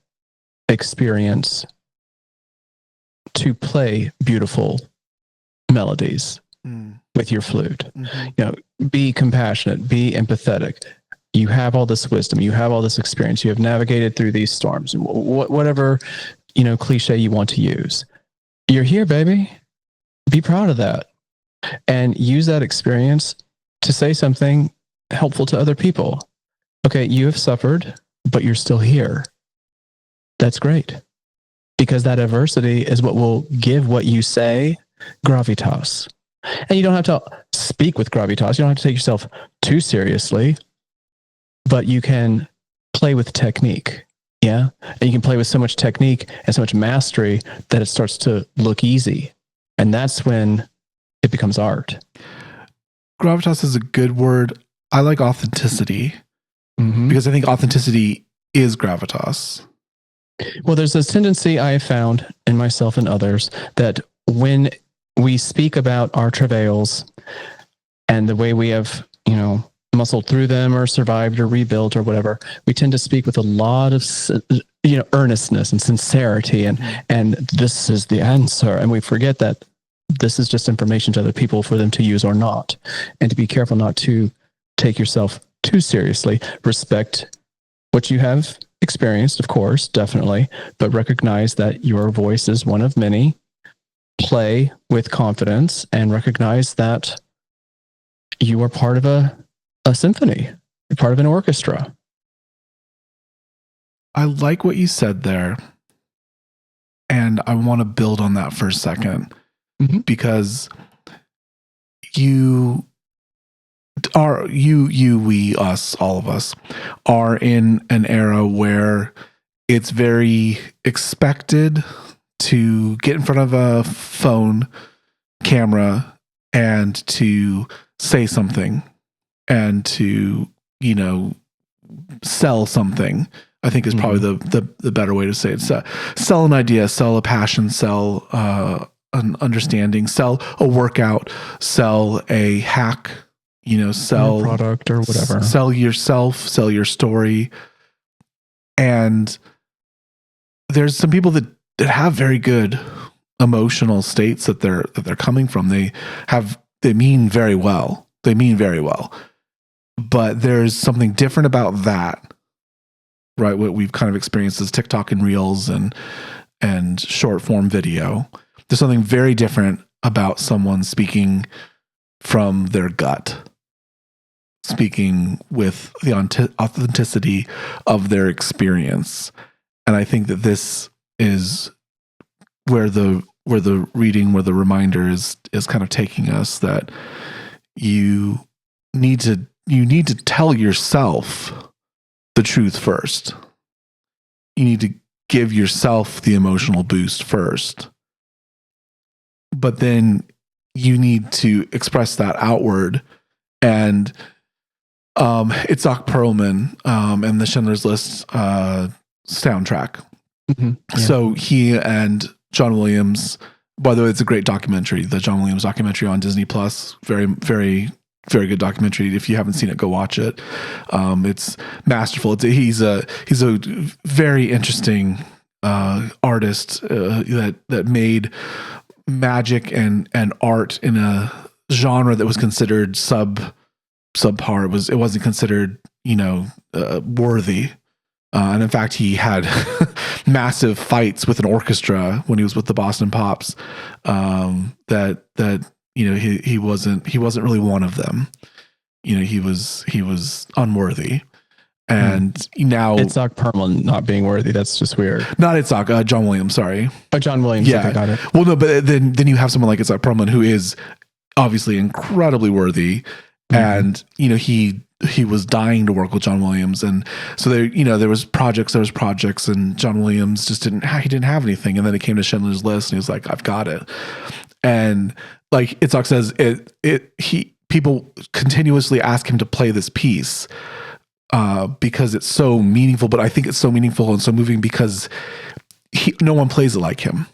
experience to play beautiful melodies with your flute. Be compassionate, be empathetic. You have all this wisdom, you have all this experience, you have navigated through these storms, whatever, cliche you want to use. You're here, baby. Be proud of that. And use that experience to say something helpful to other people. Okay, you have suffered, but you're still here. That's great. Because that adversity is what will give what you say gravitas. And you don't have to speak with gravitas. You don't have to take yourself too seriously, but you can play with technique. Yeah. And you can play with so much technique and so much mastery that it starts to look easy. And that's when it becomes art. Gravitas is a good word. I like authenticity because I think authenticity is gravitas. Well, there's this tendency I have found in myself and others that when we speak about our travails and the way we have, muscled through them or survived or rebuilt or whatever, we tend to speak with a lot of, earnestness and sincerity and this is the answer. And we forget that this is just information to other people for them to use or not. And to be careful not to take yourself too seriously. Respect what you have experienced, of course, definitely, but recognize that your voice is one of many. Play with confidence and recognize that you are part of a symphony. You're part of an orchestra. I like what you said there. And I want to build on that for a second because we, us, all of us are in an era where it's very expected to get in front of a phone camera and to say something and to, sell something, I think is probably the better way to say it. So, sell an idea, sell a passion, sell an understanding, sell a workout, sell a hack, sell product or whatever, sell yourself, sell your story. And there's some people that have very good emotional states that they're coming from. They mean very well. But there's something different about that, right? What we've kind of experienced as TikTok and Reels and short form video. There's something very different about someone speaking from their gut, speaking with the authenticity of their experience. And I think that this is where the reminder is kind of taking us, that you need to tell yourself the truth first. You need to give yourself the emotional boost first. But then you need to express that outward. And Itzhak Perlman and the Schindler's List soundtrack. Mm-hmm. Yeah. So he and John Williams, by the way, it's a great documentary, the John Williams documentary on Disney Plus. Very, very, very good documentary. If you haven't seen it, go watch it. It's masterful. He's a very interesting artist that made magic and art in a genre that was considered subpar. It wasn't considered worthy. And in fact, he had massive fights with an orchestra when he was with the Boston Pops. He wasn't really one of them. He was unworthy. And now Itzhak Perlman not being worthy, that's just weird. Not Itzhak, John Williams. Sorry, John Williams. Yeah, I got it. Well, no, but then you have someone like Itzhak Perlman who is obviously incredibly worthy, and he was dying to work with John Williams, and so there was projects, and John Williams just didn't have anything, and then it came to Schindler's List, and he was like, I've got it, and like Itzhak says, people continuously ask him to play this piece. Because it's so meaningful, but I think it's so meaningful and so moving because no one plays it like him.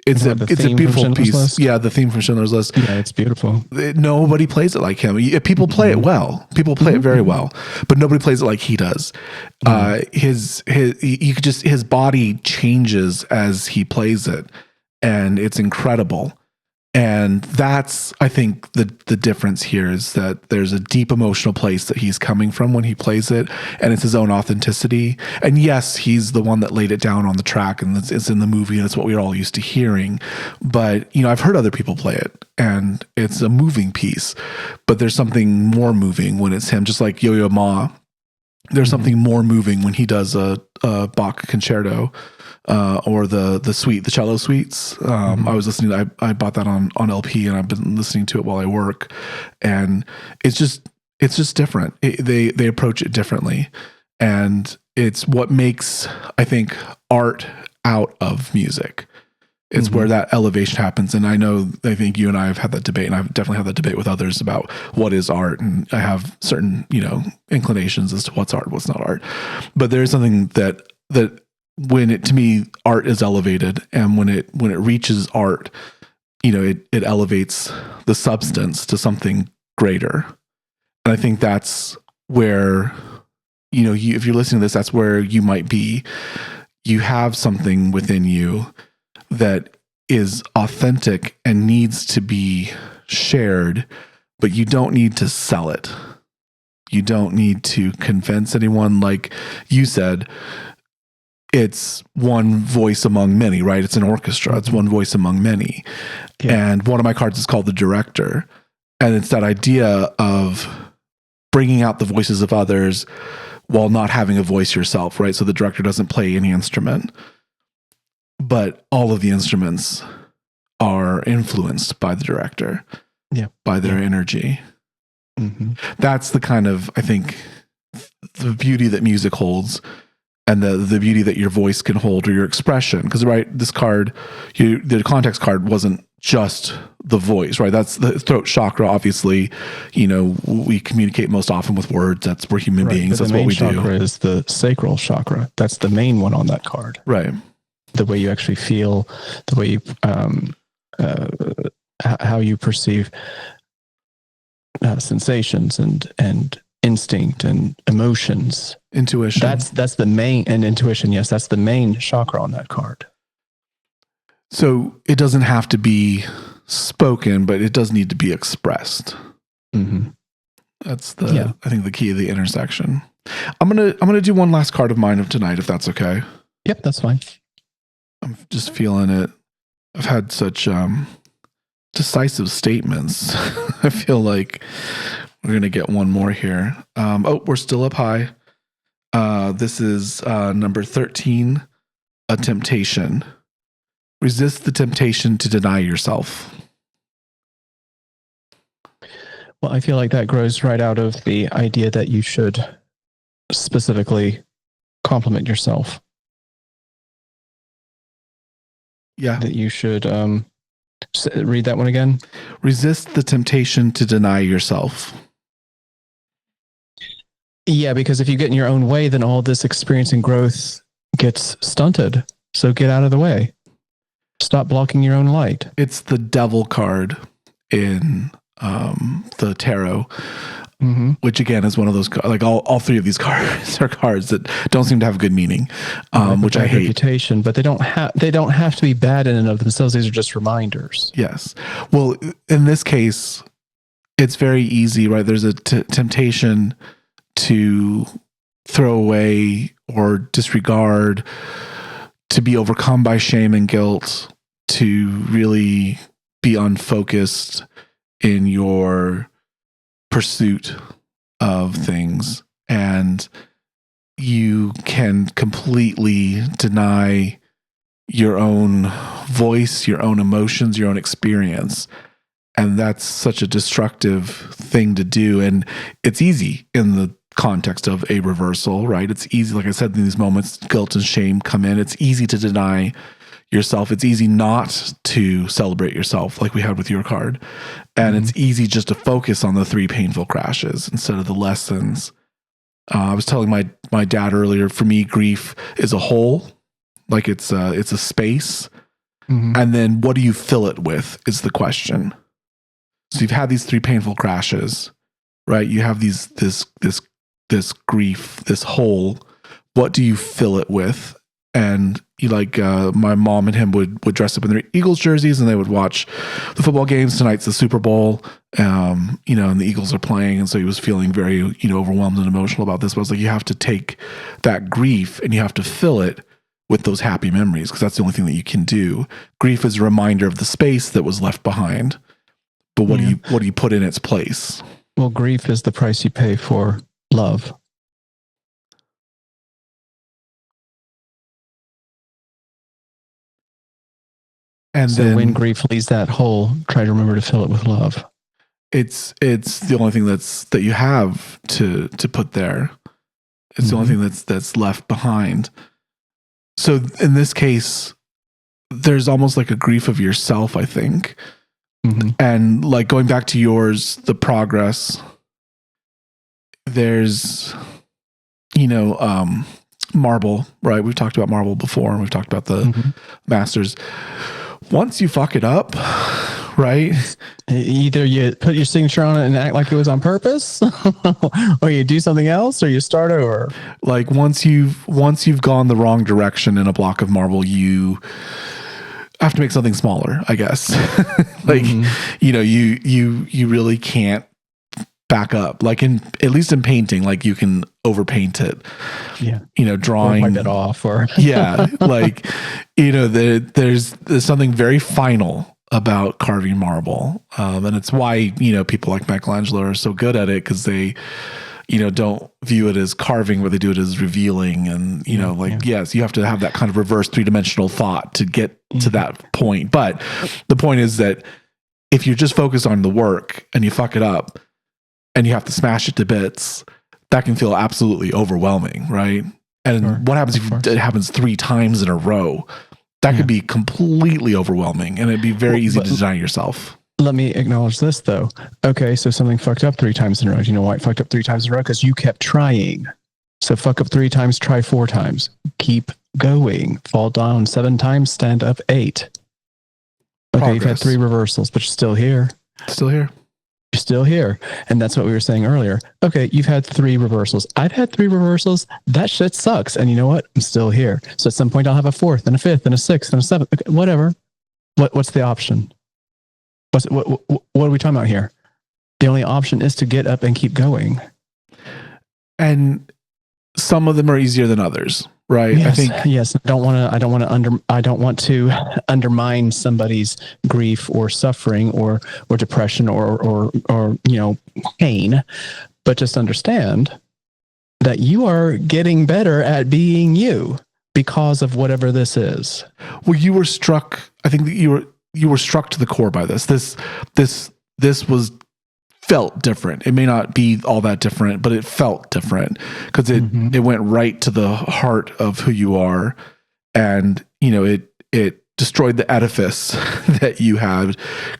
It's a beautiful piece. List? Yeah, the theme from Schindler's List. Yeah, it's beautiful. Nobody plays it like him. People play it well. People play it very well, but nobody plays it like he does. His body changes as he plays it, and it's incredible. And that's, I think, the difference here is that there's a deep emotional place that he's coming from when he plays it, and it's his own authenticity. And yes, he's the one that laid it down on the track, and it's in the movie, and it's what we're all used to hearing. But, I've heard other people play it, and it's a moving piece. But there's something more moving when it's him, just like Yo-Yo Ma. There's something more moving when he does a Bach concerto. Or the cello suites. I was listening. I bought that on LP, and I've been listening to it while I work. And it's just different. They approach it differently, and it's what makes, I think, art out of music. It's where that elevation happens. And I think you and I have had that debate, and I've definitely had that debate with others about what is art. And I have certain inclinations as to what's art, what's not art. But there is something that to me, art is elevated, and when it reaches art, it elevates the substance to something greater. And I think that's where, if you're listening to this, that's where you might be. You have something within you that is authentic and needs to be shared, but you don't need to sell it. You don't need to convince anyone, like you said. It's one voice among many, right? It's an orchestra. It's one voice among many. Yeah. And one of my cards is called the director. And it's that idea of bringing out the voices of others while not having a voice yourself, right? So the director doesn't play any instrument, but all of the instruments are influenced by the director, by their energy. Mm-hmm. That's the kind of, I think, the beauty that music holds. And the beauty that your voice can hold, or your expression. Because, right, this card, the context card wasn't just the voice, right? That's the throat chakra. Obviously, we communicate most often with words. That's we're human beings. That's what we do. The main chakra is the sacral chakra. That's the main one on that card. Right. The way you actually feel, the way you, how you perceive sensations and instinct and emotions. Intuition. That's the main, and intuition. Yes, that's the main chakra on that card. So it doesn't have to be spoken, but it does need to be expressed. Mm-hmm. That's I think the key of the intersection. I'm gonna do one last card of mine of tonight, if that's okay. Yep, that's fine. I'm just feeling it. I've had such decisive statements. I feel like we're gonna get one more here. We're still up high. This is number 13, a temptation. Resist the temptation to deny yourself. Well, I feel like that grows right out of the idea that you should specifically compliment yourself. Yeah. That you should read that one again. Resist the temptation to deny yourself. Yeah, because if you get in your own way, then all this experience and growth gets stunted. So get out of the way. Stop blocking your own light. It's the devil card in the tarot, which again is one of those, like all three of these cards are cards that don't seem to have good meaning, which I hate. Reputation, but they don't have to be bad in and of themselves. These are just reminders. Yes. Well, in this case, it's very easy, right? There's a temptation to throw away or disregard, to be overcome by shame and guilt, to really be unfocused in your pursuit of things. And you can completely deny your own voice, your own emotions, your own experience. And that's such a destructive thing to do. And it's easy in the context of a reversal, right? It's easy, like I said, in these moments, guilt and shame come in. It's easy to deny yourself. It's easy not to celebrate yourself, like we had with your card. And it's easy just to focus on the 3 painful crashes instead of the lessons. I was telling my dad earlier, for me, grief is a hole, like it's a space. And then what do you fill it with is the question. So you've had these 3 painful crashes, right? You have this grief, this hole. What do you fill it with? And you my mom and him would dress up in their Eagles jerseys and they would watch the football games. Tonight's the Super Bowl, and the Eagles are playing. And so he was feeling very, overwhelmed and emotional about this. But I was like, you have to take that grief and you have to fill it with those happy memories, because that's the only thing that you can do. Grief is a reminder of the space that was left behind. But what do you put in its place? Well, grief is the price you pay for love. And so then when grief leaves that hole, try to remember to fill it with love. It's the only thing that you have to put there. It's the only thing that's left behind. So in this case, there's almost like a grief of yourself, I think. And like going back to yours, the progress, there's, marble, right? We've talked about marble before, and we've talked about the masters. Once you fuck it up, right? Either you put your signature on it and act like it was on purpose, or you do something else, or you start over. Like once you've gone the wrong direction in a block of marble, you have to make something smaller, I guess. You really can't back up. Like at least in painting, like you can overpaint it. Yeah. Drawing. Or wipe it off or. Yeah. Like, there's something very final about carving marble. And it's why, people like Michelangelo are so good at it, because they, don't view it as carving, but they do it as revealing. And, yes, you have to have that kind of reverse 3-dimensional thought to get to that point. But the point is that if you're just focused on the work and you fuck it up and you have to smash it to bits, that can feel absolutely overwhelming, right? And what happens if it happens 3 times in a row? That could be completely overwhelming, and it'd be very easy to deny yourself. Let me acknowledge this, though. Okay, so something fucked up 3 times in a row. Do you know why it fucked up 3 times in a row? Because you kept trying. So fuck up 3 times, try 4 times. Keep going. Fall down 7 times, stand up 8. Okay, You've had 3 reversals, but you're still here. Still here. You're still here. And that's what we were saying earlier. Okay, you've had 3 reversals. I've had 3 reversals. That shit sucks. And you know what? I'm still here. So at some point I'll have a 4th and a 5th and a 6th and a 7th. Okay, whatever. What's the option? What are we talking about here? The only option is to get up and keep going. And some of them are easier than others, right? Yes, I think yes. I don't want to undermine somebody's grief or suffering or depression or pain, but just understand that you are getting better at being you because of whatever this is. Well, you were struck. I think that you were struck to the core by this. This was felt different. It may not be all that different, but it felt different because it went right to the heart of who you are, and it destroyed the edifice that you had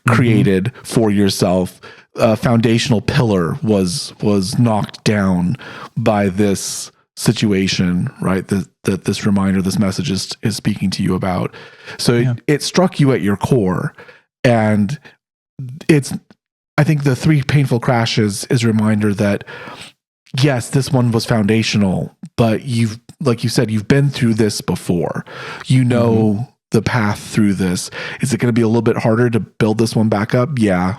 created for yourself. A foundational pillar was knocked down by this situation, right? That this reminder, this message is speaking to you about. So it struck you at your core, and I think the 3 painful crashes is a reminder that yes, this one was foundational, but like you said, you've been through this before. You know the path through this. Is it going to be a little bit harder to build this one back up? Yeah.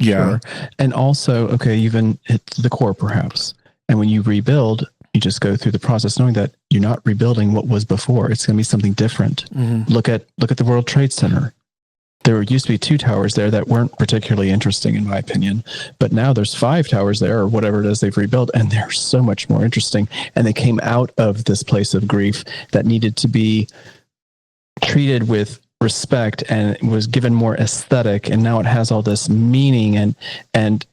Sure. And also, okay, you've been hit to the core perhaps. And when you rebuild, you just go through the process knowing that you're not rebuilding what was before. It's going to be something different. Look at the World Trade Center. There used to be 2 towers there that weren't particularly interesting, in my opinion. But now there's 5 towers there, or whatever it is they've rebuilt, and they're so much more interesting. And they came out of this place of grief that needed to be treated with respect, and it was given more aesthetic. And now it has all this meaning. And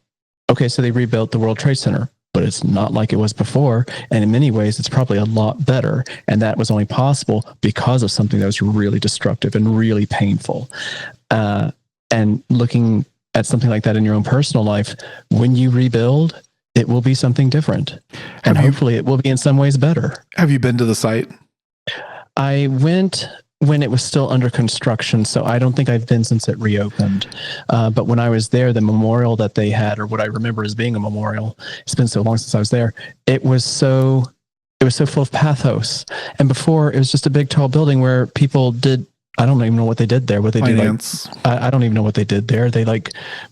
okay, so they rebuilt the World Trade Center, but it's not like it was before. And in many ways, it's probably a lot better. And that was only possible because of something that was really destructive and really painful. And looking at something like that in your own personal life, when you rebuild, it will be something different. And hopefully it will be in some ways better. Have you been to the site? I went when it was still under construction, so I don't think I've been since it reopened. But when I was there, the memorial that they had, or what I remember as being a memorial, it's been so long since I was there, it was so full of pathos. And before, it was just a big, tall building where people did, I don't even know what they did there. What they Finance. did, I don't even know what they did there. They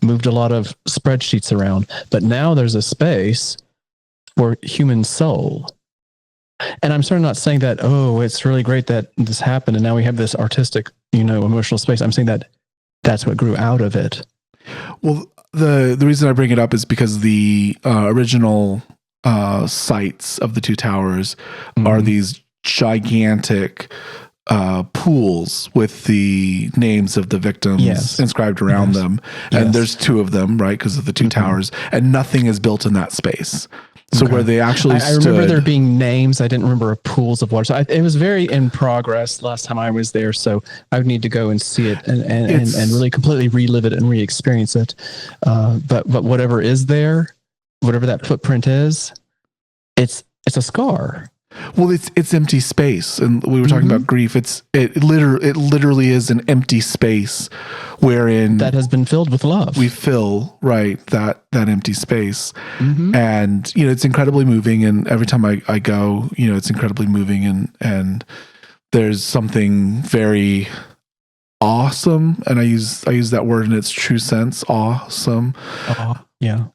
moved a lot of spreadsheets around. But now there's a space for human soul. And I'm certainly not saying that, oh, it's really great that this happened and now we have this artistic, emotional space. I'm saying that that's what grew out of it. Well, the reason I bring it up is because the original sites of the 2 towers are these gigantic pools with the names of the victims inscribed around them. And there's 2 of them, right? Because of the 2 towers, and nothing is built in that space. So where they actually I remember there being names. I didn't remember pools of water. So it was very in progress last time I was there. So I would need to go and see it and really completely relive it and re-experience it. But whatever is there, whatever that footprint is, it's a scar. Well, it's empty space, and we were talking about grief. It literally is an empty space wherein that has been filled with love. We fill that empty space, and it's incredibly moving. And every time I go, it's incredibly moving, and there's something very awesome, and I use that word in its true sense, awesome. About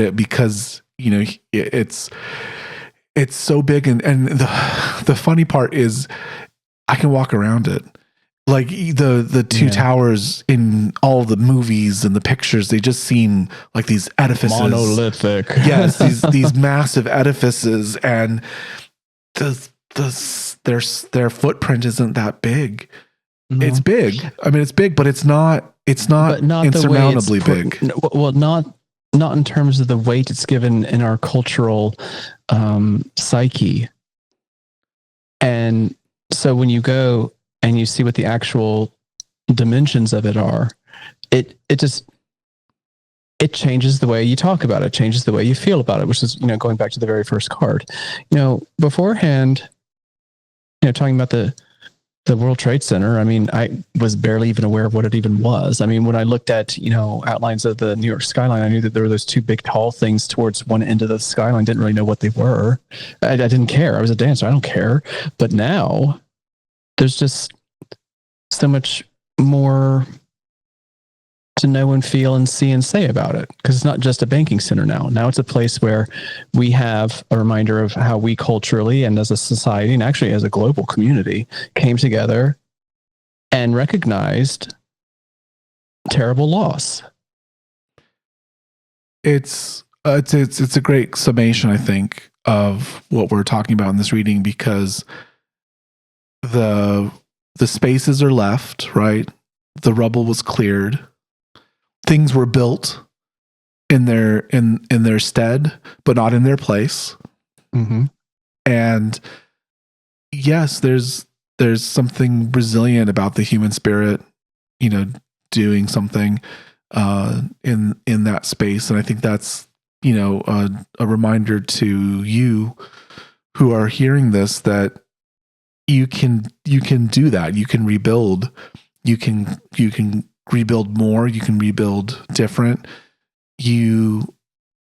it, because it's so big, and the funny part is I can walk around it. Like the 2 towers in all the movies and the pictures, they just seem like these edifices. Monolithic. Yes, these massive edifices, and their footprint isn't that big. No. It's big. I mean, it's big, but it's not insurmountably big. Well, not in terms of the weight it's given in our cultural psyche. And so when you go and you see what the actual dimensions of it are, it changes the way you talk about it, changes the way you feel about it, which is, going back to the very first card. Beforehand, talking about the World Trade Center, I mean, I was barely even aware of what it even was. I mean, when I looked at, outlines of the New York skyline, I knew that there were those two big tall things towards one end of the skyline. Didn't really know what they were. I didn't care. I was a dancer. I don't care. But now there's just so much more to know and feel and see and say about it, because it's not just a banking center now. Now it's a place where we have a reminder of how we culturally and as a society and actually as a global community came together and recognized terrible loss. It's a great summation, I think, of what we're talking about in this reading, because the spaces are left, right? The rubble was cleared. Things were built in their stead, but not in their place. Mm-hmm. And yes, there's something resilient about the human spirit, doing something in that space. And I think that's a reminder to you who are hearing this, that you can do that. You can rebuild. You can rebuild more. You can rebuild different. You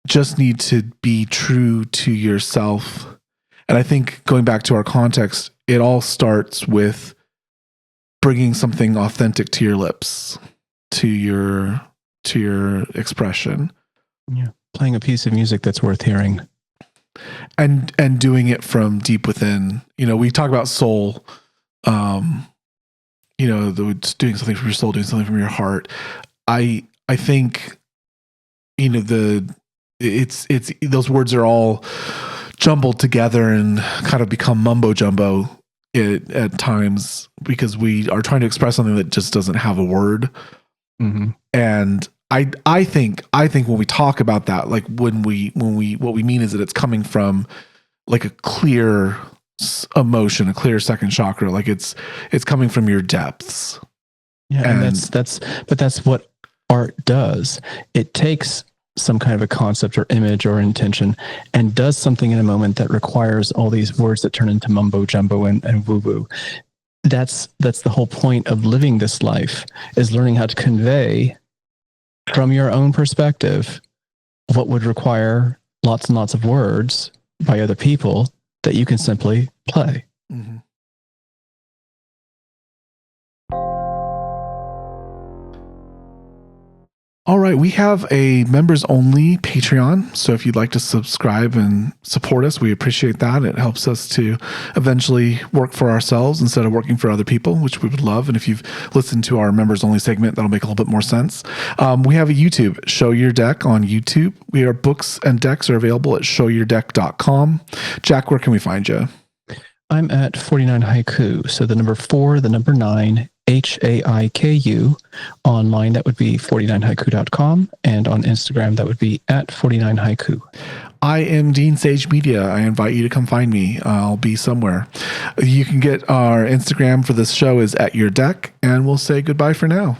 just need to be true to yourself. And I think, going back to our context, it all starts with bringing something authentic to your lips, to your expression. Yeah, playing a piece of music that's worth hearing, and doing it from deep within. We talk about soul. Doing something from your soul, doing something from your heart. I think, it's those words are all jumbled together and kind of become mumbo jumbo at times, because we are trying to express something that just doesn't have a word. Mm-hmm. And I think when we talk about that, like when we what we mean is that it's coming from like a clear emotion, a clear second chakra, like it's coming from your depths. Yeah, and that's what art does. It takes some kind of a concept or image or intention and does something in a moment that requires all these words that turn into mumbo jumbo and woo woo. That's the whole point of living this life, is learning how to convey from your own perspective what would require lots and lots of words by other people that you can simply play. Mm-hmm. All right, we have a members only Patreon. So if you'd like to subscribe and support us, we appreciate that. It helps us to eventually work for ourselves instead of working for other people, which we would love. And if you've listened to our members only segment, that'll make a little bit more sense. We have a YouTube, Show Your Deck on YouTube. Our books and decks are available at showyourdeck.com. Jack, where can we find you? I'm at 49 Haiku. So the number 4, the number 9, HAIKU. Online, that would be 49haiku.com. And on Instagram, that would be at 49haiku. I am Dean Sage Media. I invite you to come find me. I'll be somewhere. You can get our Instagram for this show is @yourdeck, and we'll say goodbye for now.